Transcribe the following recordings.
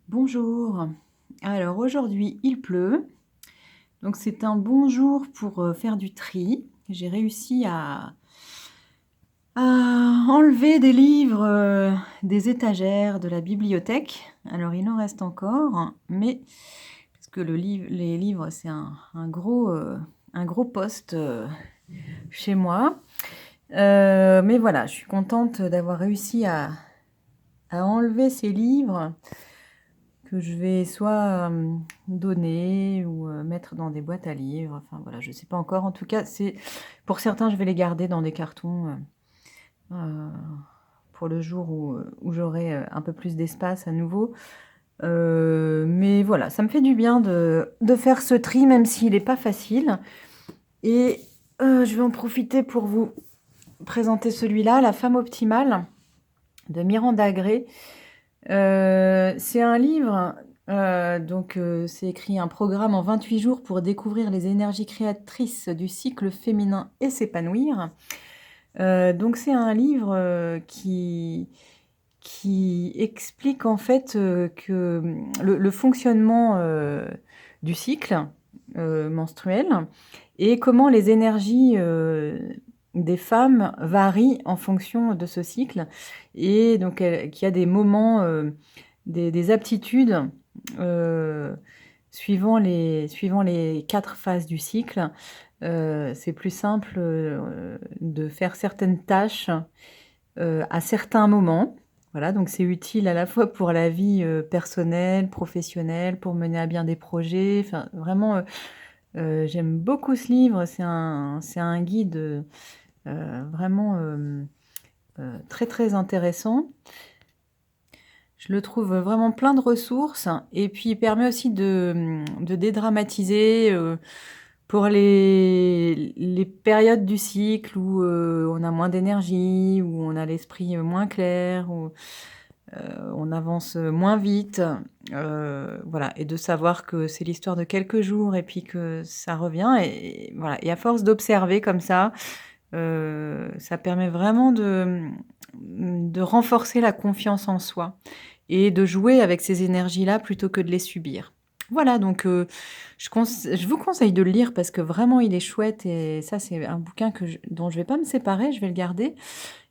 Bonjour. Alors aujourd'hui, il pleut, donc c'est un bon jour pour, faire du tri. J'ai réussi à enlever des livres, des étagères de la bibliothèque. Alors il en reste encore, mais parce que les livres, c'est un gros poste, chez moi. Mais voilà, je suis contente d'avoir réussi à enlever ces livres que je vais soit, donner ou, mettre dans des boîtes à livres. Enfin voilà, je sais pas encore. En tout cas, c'est pour certains, je vais les garder dans des cartons, heu, pour le jour où j'aurai, un peu plus d'espace à nouveau. Mais voilà, ça me fait du bien de faire ce tri, même s'il est pas facile et je vais en profiter pour vous présenter celui-là, La femme optimale de Miranda Gray. C'est un livre, c'est écrit un programme en 28 jours pour découvrir les énergies créatrices du cycle féminin et s'épanouir. Donc c'est un livre, qui explique en fait, que, le fonctionnement, du cycle, menstruel et comment les énergies, des femmes varient en fonction de ce cycle et donc qu'il y a des moments, des aptitudes, heu, suivant les 4 phases du cycle. C'est plus simple, de faire certaines tâches, à certains moments. Voilà, donc c'est utile à la fois pour la vie, personnelle, professionnelle, pour mener à bien des projets. Enfin vraiment, j'aime beaucoup ce livre. C'est un guide, vraiment, très, très intéressant. Je le trouve vraiment plein de ressources et puis il permet aussi de dédramatiser, pour les périodes du cycle où, on a moins d'énergie, où on a l'esprit, moins clair, où, on avance, moins vite, voilà et de savoir que c'est l'histoire de quelques jours et puis que ça revient et voilà et à force d'observer comme ça permet vraiment de renforcer la confiance en soi et de jouer avec ces énergies-là plutôt que de les subir. Voilà donc je vous conseille de le lire parce que vraiment il est chouette et ça c'est un bouquin dont je vais pas me séparer, je vais le garder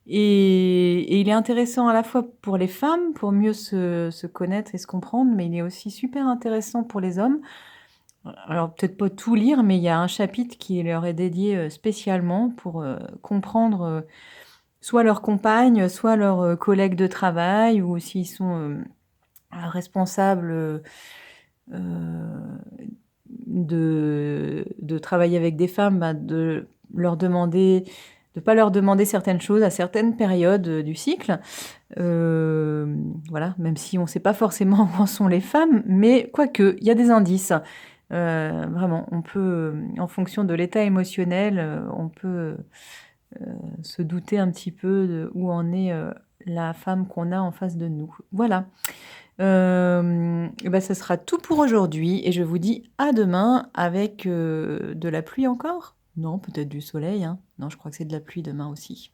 et il est intéressant à la fois pour les femmes, pour mieux se connaître et se comprendre, mais il est aussi super intéressant pour les hommes. Alors peut-être pas tout lire, mais il y a un chapitre qui leur est dédié, spécialement pour, comprendre, soit leur compagne, soit leurs, collègues de travail ou s'ils sont, responsables, de travailler avec des femmes, bah, de pas leur demander certaines choses à certaines périodes, du cycle. Voilà, même si on ne sait pas forcément où en sont les femmes, mais quoique, il y a des indices. Vraiment, on peut, en fonction de l'état émotionnel, on peut, se douter un petit peu de où en est, la femme qu'on a en face de nous. Voilà. Et bah, ça sera tout pour aujourd'hui et je vous dis à demain avec, de la pluie encore? Non, peut-être du soleil, hein? Non, je crois que c'est de la pluie demain aussi.